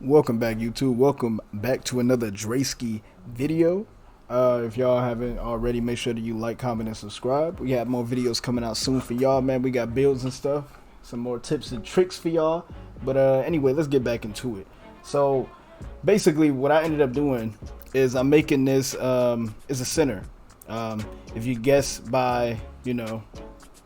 Welcome back, YouTube. Welcome back to another vDreski video. If y'all haven't already, make sure that you like, comment, and subscribe. We got more videos coming out soon for y'all, man. We got builds and stuff, some more tips and tricks for y'all. But anyway, let's get back into it. So basically, what I ended up doing is I'm making this is a center. If you guess by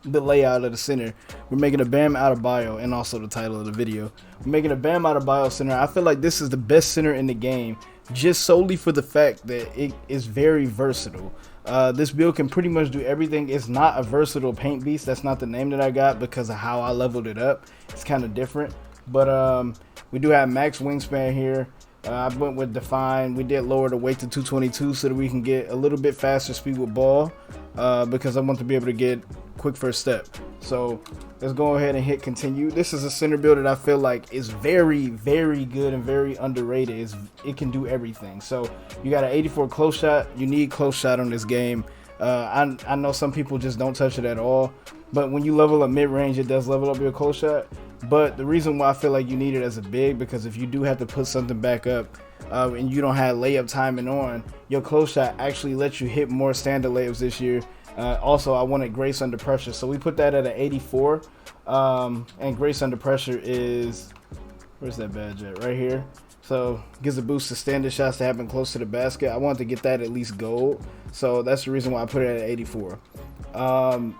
the layout of the center, we're making a Bam Adebayo, and also the title of the video. We're making a Bam Adebayo center. I feel like this is the best center in the game, just solely for the fact that it is very versatile. This build can pretty much do everything. It's not a versatile paint beast. That's not the name that I got because of how I leveled it up. It's kind of different, but we do have max wingspan here. I went with define. We did lower the weight to 222 so that we can get a little bit faster speed with ball, because I want to be able to get quick first step. So let's go ahead and hit continue. This is a center build that I feel like is very good and very underrated. It can do everything. So you got an 84 close shot. You need close shot on this game. I know some people just don't touch it at all, but when you level up mid-range, it does level up your close shot. But the reason why I feel like you need it as a big, because if you do have to put something back up and you don't have layup timing on, your close shot actually lets you hit more standard layups this year. Also, I wanted grace under pressure, so we put that at an 84. And grace under pressure is, where's that badge at? Right here. So gives a boost to standard shots to happen close to the basket. I wanted to get that at least gold, so that's the reason why I put it at 84.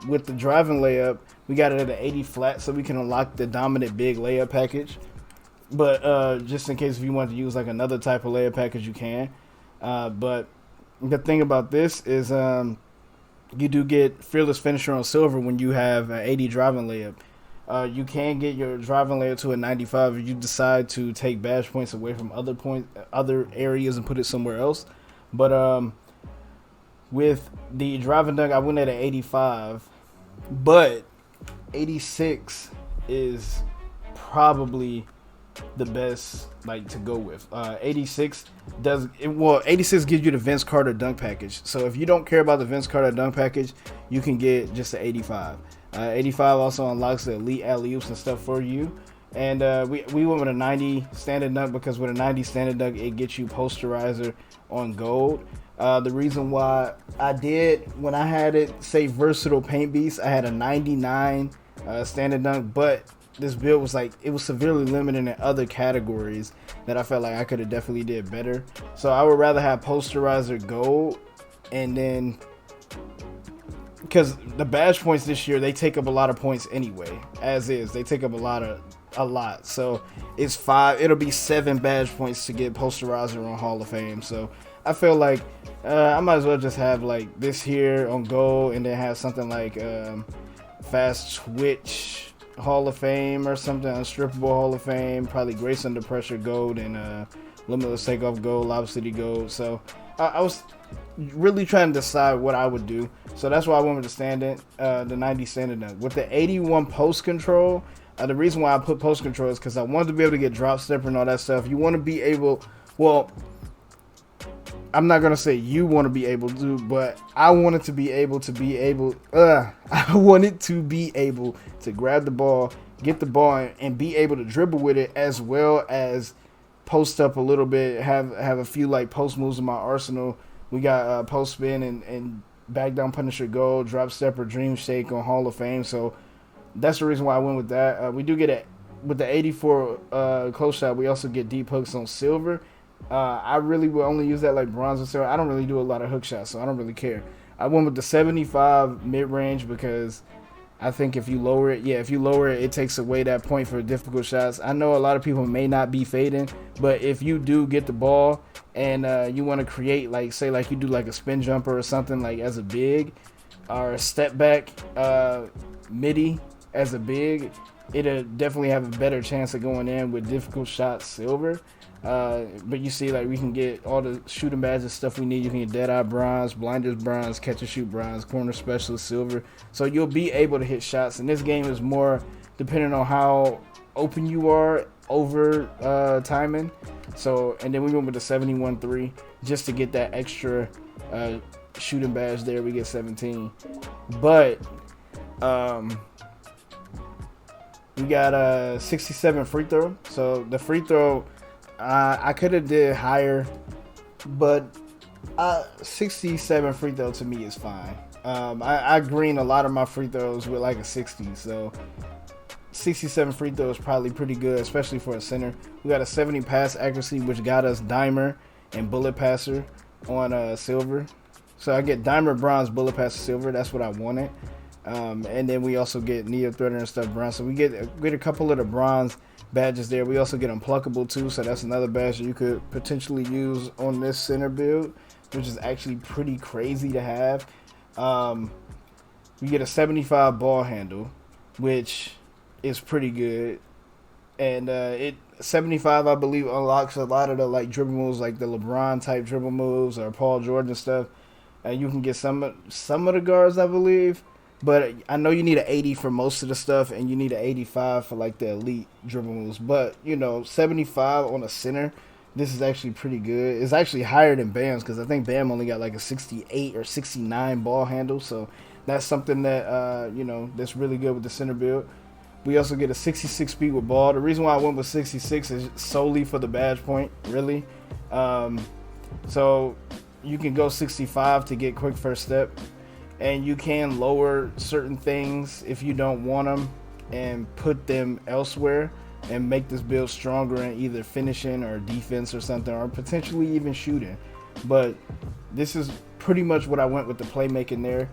With the driving layup, we got it at an 80 flat, so we can unlock the dominant big layup package. But just in case if you want to use like another type of layup package, you can. But the thing about this is you do get fearless finisher on silver when you have an 80 driving layup. You can get your driving layup to a 95 if you decide to take badge points away from other areas and put it somewhere else. But with the driving dunk, I went at an 85, but 86 is probably the best to go with. 86 86 gives you the Vince Carter dunk package. So if you don't care about the Vince Carter dunk package, you can get just the 85. 85 also unlocks the elite alley-oops and stuff for you. And we went with a 90 standard dunk because with a 90 standard dunk, it gets you posterizer on gold. The reason why I did, when I had it say versatile paint beast, I had a 99 standard dunk, but this build was it was severely limited in other categories that I felt like I could have definitely did better. So I would rather have posterizer gold, and then because the badge points this year, they take up a lot of points anyway, as is. They take up a lot. So it's 5, it'll be 7 badge points to get posterizer on Hall of Fame. So I feel like I might as well just have this here on gold, and then have something like fast twitch Hall of Fame or something, unstrippable Hall of Fame, probably grace under pressure gold, and limitless takeoff gold, Lob City gold. So I was really trying to decide what I would do, so that's why I went with the standard, the 90 standard dunk. With the 81 post control, the reason why I put post control is because I wanted to be able to get drop stepper and all that stuff. You want to be able, well, I'm not gonna say you want to be able to, but I wanted to be able I wanted to be able to grab the ball, get the ball, and be able to dribble with it, as well as post up a little bit, have a few post moves in my arsenal. We got post spin and back down Punisher gold, drop stepper, dream shake on Hall of Fame. So that's the reason why I went with that. We do get it with the 84 close shot. We also get deep hooks on silver. I really will only use that bronze and silver. I don't really do a lot of hook shots, so I don't really care. I went with the 75 mid-range because I think if you lower it, it takes away that point for difficult shots. I know a lot of people may not be fading, but if you do get the ball and you want to create, say you do a spin jumper or something as a big, or a step back midi as a big, it'll definitely have a better chance of going in with difficult shots silver. But you see, we can get all the shooting badges and stuff we need. You can get Deadeye bronze, blinders bronze, catch and shoot bronze, corner specialist silver. So you'll be able to hit shots. And this game is more depending on how open you are over timing. So, and then we went with the 71-3 just to get that extra shooting badge there. We get 17. But we got a 67 free throw. So the free throw I could have did higher, but 67 free throw to me is fine. I green a lot of my free throws with like a 60, so 67 free throw is probably pretty good, especially for a center. We got a 70 pass accuracy, which got us dimer and bullet passer on silver. So I get dimer, bronze, bullet passer, silver. That's what I wanted. And then we also get neo threader and stuff bronze. So we get a couple of the bronze badges there. We also get unpluckable too, so that's another badge that you could potentially use on this center build, which is actually pretty crazy to have. We get a 75 ball handle, which is pretty good, and 75 I believe unlocks a lot of the like dribble moves, like the LeBron type dribble moves or Paul George and stuff. And you can get some of the guards, I believe, but I know you need an 80 for most of the stuff, and you need an 85 for like the elite dribble moves. But 75 on a center, this is actually pretty good. It's actually higher than Bam's, because I think Bam only got like a 68 or 69 ball handle. So that's something that that's really good with the center build. We also get a 66 speed with ball. The reason why I went with 66 is solely for the badge point, really. So you can go 65 to get quick first step, and you can lower certain things if you don't want them and put them elsewhere and make this build stronger in either finishing or defense or something, or potentially even shooting. But this is pretty much what I went with the playmaking there.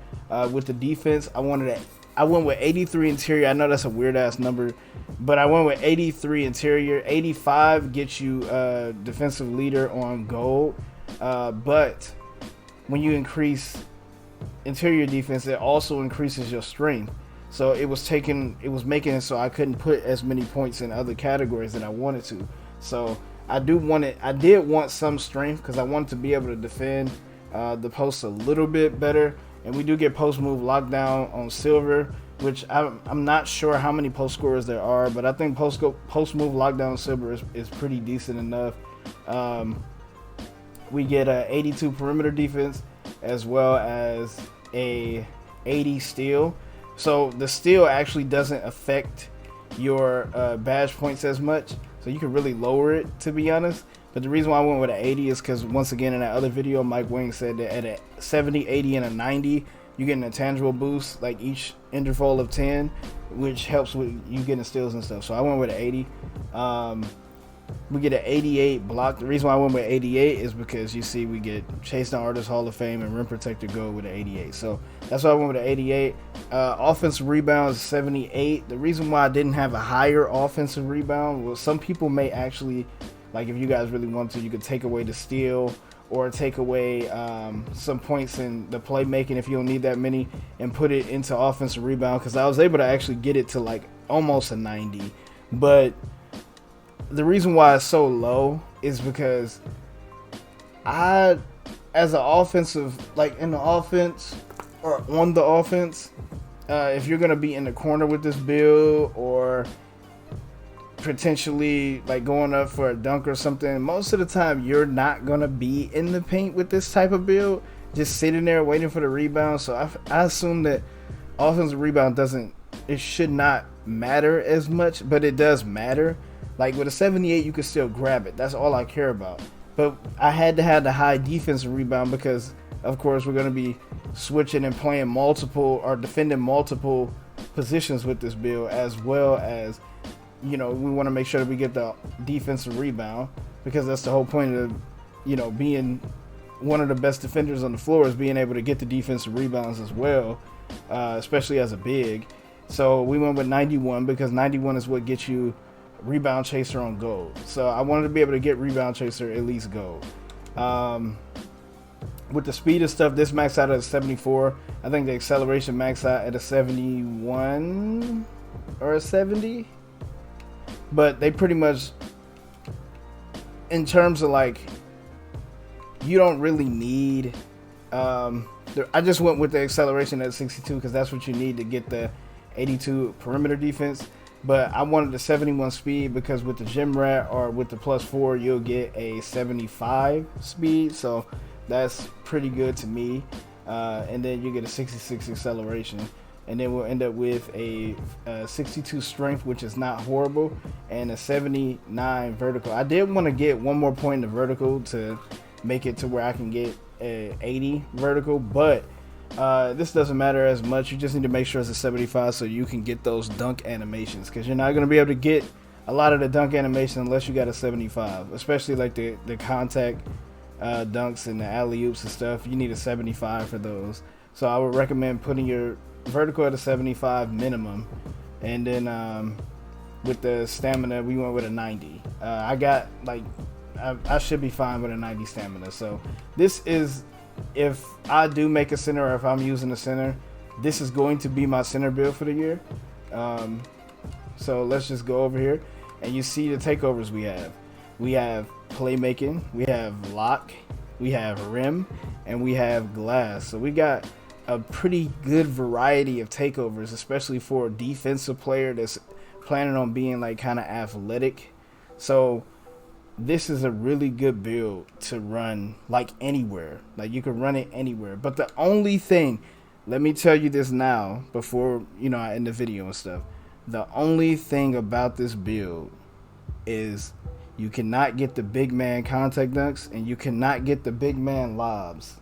With the defense, I went with 83 interior. I know that's a weird ass number, but I went with 83 interior. 85 gets you defensive leader on gold. But when you increase interior defense, it also increases your strength. So it was making it so I couldn't put as many points in other categories that I wanted to. So I did want some strength, because I wanted to be able to defend the post a little bit better. And we do get post move lockdown on silver, which I'm not sure how many post scorers there are, but I think post move lockdown on silver is pretty decent enough. We get a 82 perimeter defense, as well as a 80 steal. So the steal actually doesn't affect your badge points as much, so you can really lower it, to be honest. But the reason why I went with an 80 is because, once again, in that other video, Mike Wing said that at a 70, 80, and a 90, you get an intangible boost, like each interval of 10, which helps with you getting steals and stuff. So I went with an 80. We get an 88 block. The reason why I went with 88 is because, you see, we get Chase Down Artist Hall of Fame and Rim Protector Gold with an 88. So that's why I went with an 88. Offensive rebound is 78. The reason why I didn't have a higher offensive rebound was, some people may actually, like, if you guys really want to, you could take away the steal or take away some points in the playmaking if you don't need that many, and put it into offensive rebound, because I was able to actually get it to like almost a 90. But the reason why it's so low is because as an offensive, like in the offense or on the offense, if you're going to be in the corner with this build, or potentially like going up for a dunk or something, most of the time you're not going to be in the paint with this type of build, just sitting there waiting for the rebound. So I assume that offensive rebound should not matter as much, but it does matter. Like with a 78, you can still grab it. That's all I care about. But I had to have the high defensive rebound, because of course we're going to be switching and playing multiple or defending multiple positions with this build, as well as, we want to make sure that we get the defensive rebound, because that's the whole point of, being one of the best defenders on the floor, is being able to get the defensive rebounds as well, especially as a big. So we went with 91, because 91 is what gets you rebound chaser on gold. So I wanted to be able to get rebound chaser at least gold. With the speed and stuff, this maxed out at a 74. I think the acceleration maxed out at a 71 or a 70. But they pretty much, in terms of like, you don't really need, I just went with the acceleration at 62, because that's what you need to get the 82 perimeter defense. But I wanted the 71 speed, because with the gym rat or with the +4, you'll get a 75 speed. So that's pretty good to me. And then you get a 66 acceleration. and then we'll end up with a 62 strength, which is not horrible, and a 79 vertical. I did want to get one more point in the vertical to make it to where I can get a 80 vertical, but this doesn't matter as much. You just need to make sure it's a 75 so you can get those dunk animations, because you're not going to be able to get a lot of the dunk animation unless you got a 75, especially like the contact dunks and the alley-oops and stuff. You need a 75 for those. So I would recommend putting your vertical at a 75 minimum, and then with the stamina we went with a 90. I got like I should be fine with a 90 stamina. So this is, if I do make a center, or if I'm using a center, this is going to be my center build for the year. So let's just go over here, and you see the takeovers we have. We have playmaking, we have lock, we have rim, and we have glass. So we got a pretty good variety of takeovers, especially for a defensive player that's planning on being like kind of athletic. So this is a really good build to run like anywhere. Like you can run it anywhere. But the only thing, let me tell you this now before, you know, I end the video and stuff. The only thing about this build is you cannot get the big man contact dunks, and you cannot get the big man lobs,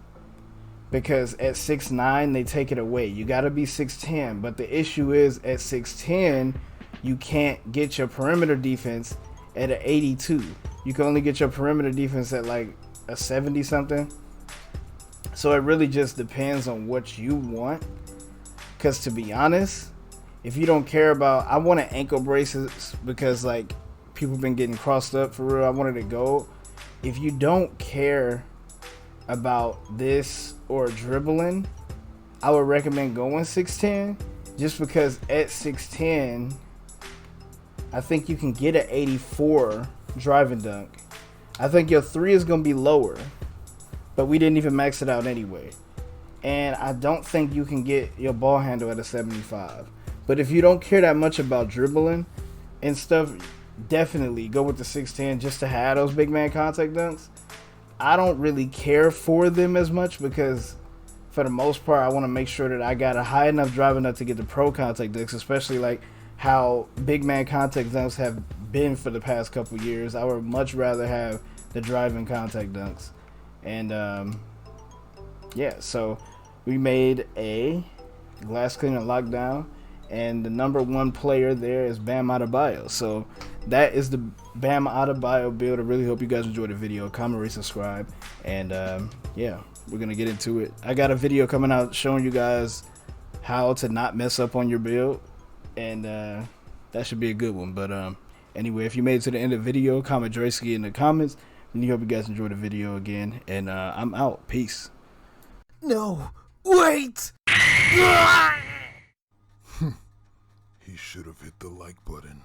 because at 6'9" they take it away. You got to be 6'10", but the issue is at 6'10" you can't get your perimeter defense at an 82. You can only get your perimeter defense at like a 70 something. So it really just depends on what you want, because to be honest, if you don't care about, I want an ankle braces because like people been getting crossed up for real. I wanted to go. If you don't care about this or dribbling, I would recommend going 6'10", just because at 6'10" I think you can get an 84 driving dunk. I think your 3 is gonna be lower, but we didn't even max it out anyway. And I don't think you can get your ball handle at a 75. But if you don't care that much about dribbling and stuff, definitely go with the 6'10" just to have those big man contact dunks. I don't really care for them as much, because for the most part I want to make sure that I got a high enough driving up to get the pro contact dunks, especially like how big man contact dunks have been for the past couple years. I would much rather have the driving contact dunks. And yeah, so we made a glass cleaner lockdown, and the number 1 player there is Bam Adebayo. So that is the Bam Adebayo build. I really hope you guys enjoyed the video. Comment, rate, subscribe, and yeah, we're gonna get into it. I got a video coming out showing you guys how to not mess up on your build, and that should be a good one. But anyway, if you made it to the end of the video, comment vDreski in the comments. Really hope you guys enjoyed the video again, and I'm out. Peace. No, wait! He should have hit the like button.